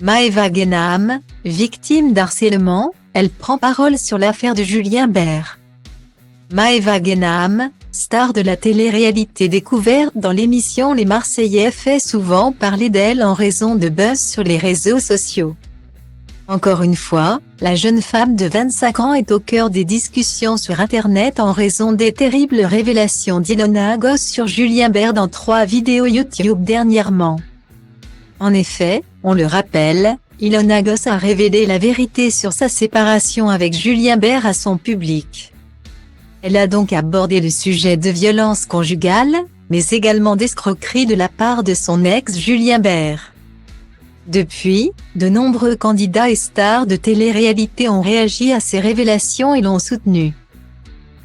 Maëva Guénam, victime d'harcèlement, elle prend parole sur l'affaire de Julien Bert. Maëva Guénam, star de la télé-réalité découverte dans l'émission Les Marseillais, fait souvent parler d'elle en raison de buzz sur les réseaux sociaux. Encore une fois, la jeune femme de 25 ans est au cœur des discussions sur Internet en raison des terribles révélations d'Ilona Agos sur Julien Bert dans 3 vidéos YouTube dernièrement. En effet, on le rappelle, Ilona Agos a révélé la vérité sur sa séparation avec Julien Bert à son public. Elle a donc abordé le sujet de violence conjugale, mais également d'escroquerie de la part de son ex Julien Bert. Depuis, de nombreux candidats et stars de télé-réalité ont réagi à ces révélations et l'ont soutenue.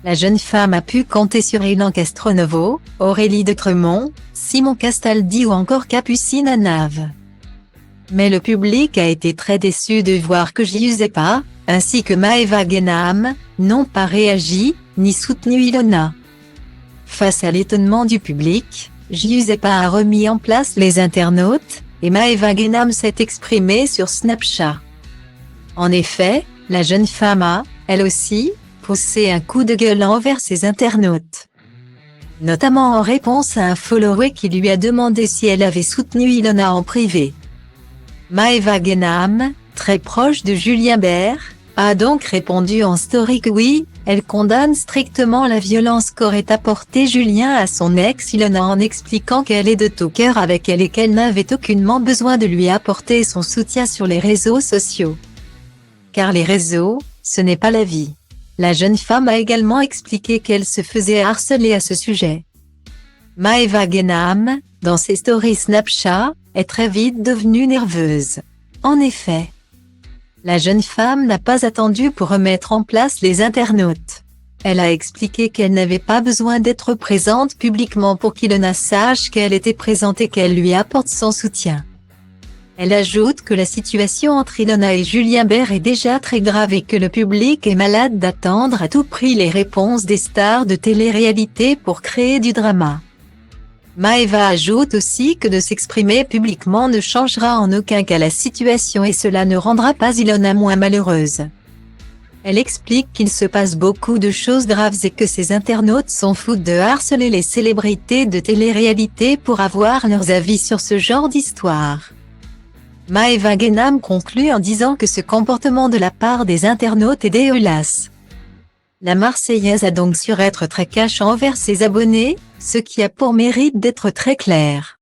La jeune femme a pu compter sur Hélène Castronovo, Aurélie de Cremont, Simon Castaldi ou encore Capucine Anave. Mais le public a été très déçu de voir que Giuseppa, ainsi que Maëva Guénam, n'ont pas réagi, ni soutenu Ilona. Face à l'étonnement du public, Giuseppa a remis en place les internautes, et Maëva Guénam s'est exprimée sur Snapchat. En effet, la jeune femme a, elle aussi, poussé un coup de gueule envers ses internautes. Notamment en réponse à un follower qui lui a demandé si elle avait soutenu Ilona en privé. Maëva Guénam, très proche de Julien Bert, a donc répondu en story que oui, elle condamne strictement la violence qu'aurait apporté Julien à son ex Ilona en expliquant qu'elle est de tout cœur avec elle et qu'elle n'avait aucunement besoin de lui apporter son soutien sur les réseaux sociaux. Car les réseaux, ce n'est pas la vie. La jeune femme a également expliqué qu'elle se faisait harceler à ce sujet. Maëva Guénam, dans ses stories Snapchat, est très vite devenue nerveuse. En effet, la jeune femme n'a pas attendu pour remettre en place les internautes. Elle a expliqué qu'elle n'avait pas besoin d'être présente publiquement pour qu'Ilona sache qu'elle était présente et qu'elle lui apporte son soutien. Elle ajoute que la situation entre Ilona et Julien Bert est déjà très grave et que le public est malade d'attendre à tout prix les réponses des stars de télé-réalité pour créer du drama. Maëva ajoute aussi que de s'exprimer publiquement ne changera en aucun cas la situation et cela ne rendra pas Ilona moins malheureuse. Elle explique qu'il se passe beaucoup de choses graves et que ses internautes s'en foutent de harceler les célébrités de télé-réalité pour avoir leurs avis sur ce genre d'histoire. Maëva Guénam conclut en disant que ce comportement de la part des internautes est dégueulasse. La Marseillaise a donc su être très cash envers ses abonnés, ce qui a pour mérite d'être très clair.